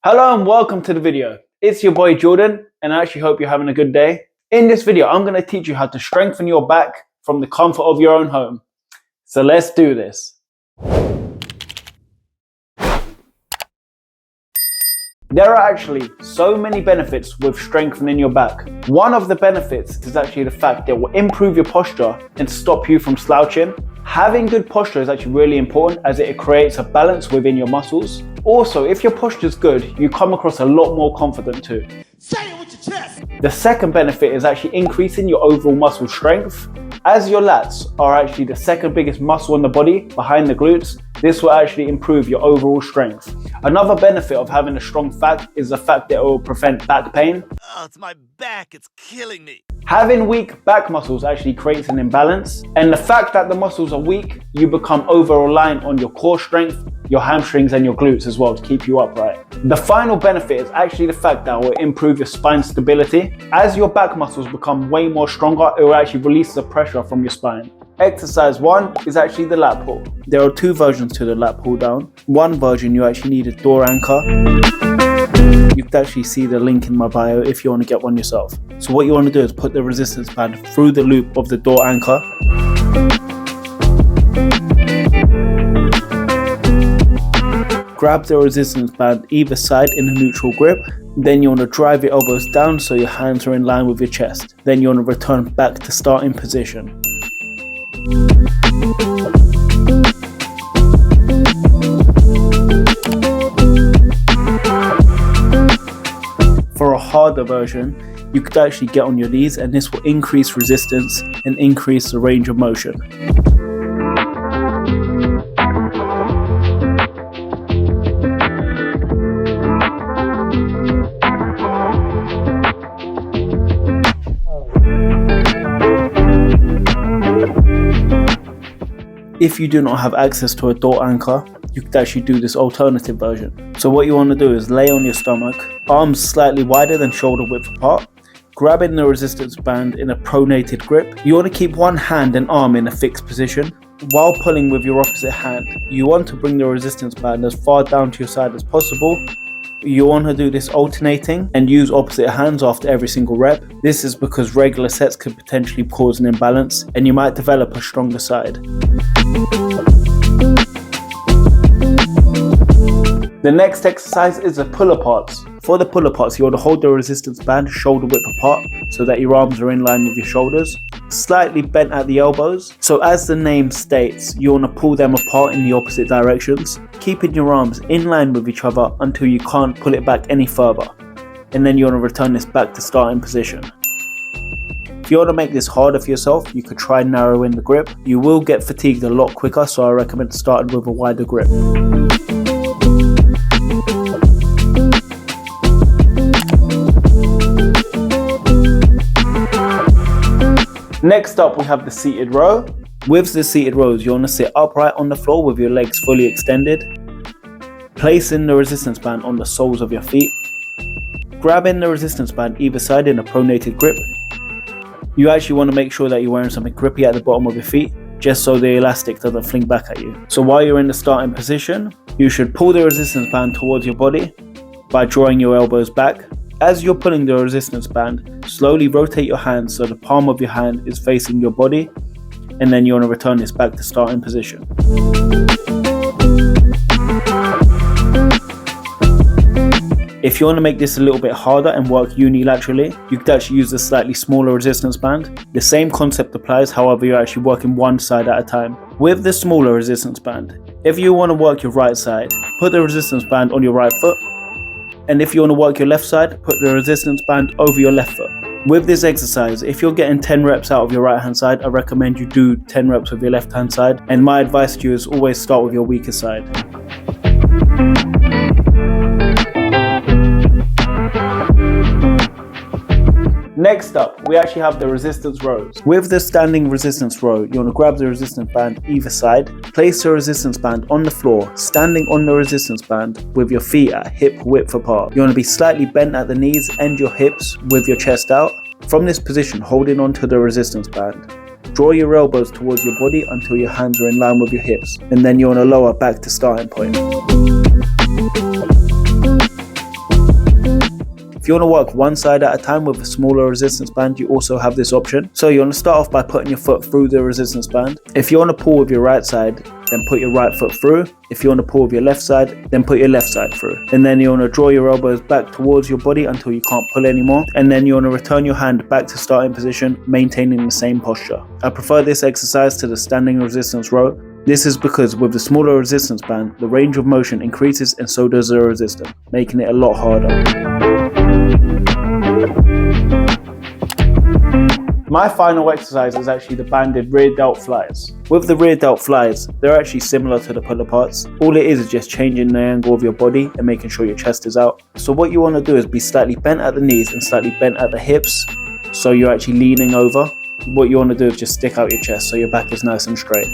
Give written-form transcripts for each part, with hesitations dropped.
Hello and welcome to the video. It's your boy Jordan and I actually hope you're having a good day. In this video, I'm going to teach you how to strengthen your back from the comfort of your own home. So let's do this. There are actually so many benefits with strengthening your back. One of the benefits is actually the fact that it will improve your posture and stop you from slouching. Having good posture is actually really important as it creates a balance within your muscles. Also, if your posture is good, you come across a lot more confident too. Say it with your chest! The second benefit is actually increasing your overall muscle strength. As your lats are actually the second biggest muscle in the body behind the glutes, this will actually improve your overall strength. Another benefit of having a strong back is the fact that it will prevent back pain. Oh, it's my back, it's killing me. Having weak back muscles actually creates an imbalance, and the fact that the muscles are weak, you become over-reliant on your core strength, your hamstrings and your glutes as well to keep you upright. The final benefit is actually the fact that it will improve your spine stability. As your back muscles become way more stronger, it will actually release the pressure from your spine. Exercise 1 is actually the lat pull. There are two versions to the lat pull down. One version you actually need a door anchor. You can actually see the link in my bio if you want to get one yourself. So what you want to do is put the resistance band through the loop of the door anchor. Grab the resistance band either side in a neutral grip. Then you want to drive your elbows down so your hands are in line with your chest. Then you want to return back to starting position. For a harder version, you could actually get on your knees and this will increase resistance and increase the range of motion. If you do not have access to a door anchor, you could actually do this alternative version. So what you want to do is lay on your stomach, arms slightly wider than shoulder width apart, grabbing the resistance band in a pronated grip. You want to keep one hand and arm in a fixed position. While pulling with your opposite hand, you want to bring the resistance band as far down to your side as possible. You want to do this alternating and use opposite hands after every single rep. This is because regular sets could potentially cause an imbalance and you might develop a stronger side. The next exercise is the pull-aparts. For the pull-aparts, you want to hold the resistance band shoulder width apart so that your arms are in line with your shoulders, slightly bent at the elbows. So as the name states, you want to pull them apart in the opposite directions, keeping your arms in line with each other until you can't pull it back any further. And then you want to return this back to starting position. If you want to make this harder for yourself, you could try narrowing the grip. You will get fatigued a lot quicker, so I recommend starting with a wider grip. Next up, we have the seated row. With the seated rows, you want to sit upright on the floor with your legs fully extended, placing the resistance band on the soles of your feet, grabbing the resistance band either side in a pronated grip. You actually want to make sure that you're wearing something grippy at the bottom of your feet, just so the elastic doesn't fling back at you. So while you're in the starting position, you should pull the resistance band towards your body by drawing your elbows back. As you're pulling the resistance band, slowly rotate your hand so the palm of your hand is facing your body, and then you want to return this back to starting position. If you want to make this a little bit harder and work unilaterally, you could actually use a slightly smaller resistance band. The same concept applies, however you're actually working one side at a time. With the smaller resistance band, if you want to work your right side, put the resistance band on your right foot. And if you want to work your left side, put the resistance band over your left foot. With this exercise, if you're getting 10 reps out of your right hand side, I recommend you do 10 reps with your left hand side. And my advice to you is always start with your weaker side. Next up, we actually have the resistance rows. With the standing resistance row, you want to grab the resistance band either side, place the resistance band on the floor, standing on the resistance band with your feet at hip width apart. You want to be slightly bent at the knees and your hips with your chest out. From this position, holding onto the resistance band. Draw your elbows towards your body until your hands are in line with your hips, and then you want to lower back to starting point. If you want to work one side at a time with a smaller resistance band, you also have this option. So you want to start off by putting your foot through the resistance band. If you want to pull with your right side, then put your right foot through. If you want to pull with your left side, then put your left side through. And then you want to draw your elbows back towards your body until you can't pull anymore. And then you want to return your hand back to starting position, maintaining the same posture. I prefer this exercise to the standing resistance row. This is because with the smaller resistance band, the range of motion increases and so does the resistance, making it a lot harder. My final exercise is actually the banded rear delt flies. With the rear delt flies, they're actually similar to the pull aparts. All it is just changing the angle of your body and making sure your chest is out. So what you want to do is be slightly bent at the knees and slightly bent at the hips, so you're actually leaning over. What you want to do is just stick out your chest so your back is nice and straight.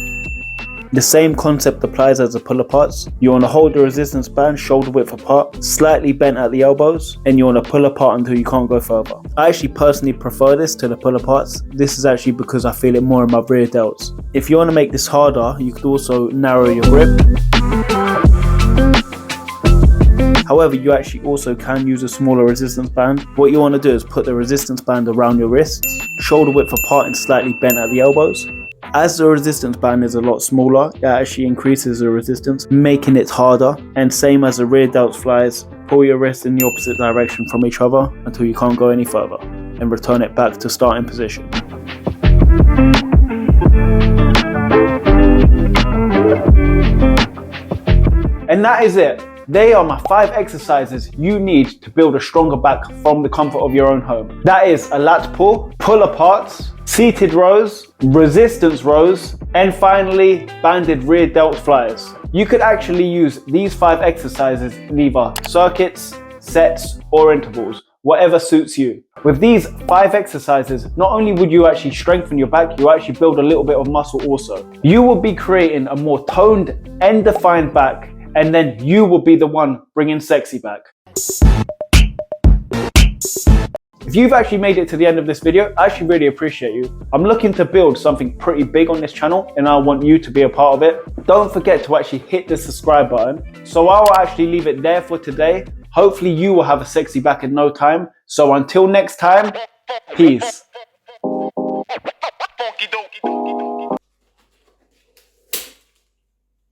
The same concept applies as the pull aparts. You want to hold the resistance band shoulder width apart, slightly bent at the elbows, and you want to pull apart until you can't go further. I actually personally prefer this to the pull aparts. This is actually because I feel it more in my rear delts. If you want to make this harder, you could also narrow your grip. However, you actually also can use a smaller resistance band. What you want to do is put the resistance band around your wrists, shoulder width apart and slightly bent at the elbows. As the resistance band is a lot smaller, it actually increases the resistance, making it harder. And same as the rear delt flies, pull your wrists in the opposite direction from each other until you can't go any further, and return it back to starting position. And that is it. They are my 5 exercises you need to build a stronger back from the comfort of your own home. That is a lat pull, pull aparts, seated rows, resistance rows, and finally banded rear delt flies. You could actually use these 5 exercises in either circuits, sets, or intervals, whatever suits you. With these 5 exercises, not only would you actually strengthen your back, you actually build a little bit of muscle also. You will be creating a more toned and defined back, and then you will be the one bringing sexy back. If you've actually made it to the end of this video, I actually really appreciate you. I'm looking to build something pretty big on this channel and I want you to be a part of it. Don't forget to actually hit the subscribe button. So I'll actually leave it there for today. Hopefully you will have a sexy back in no time. So until next time, peace.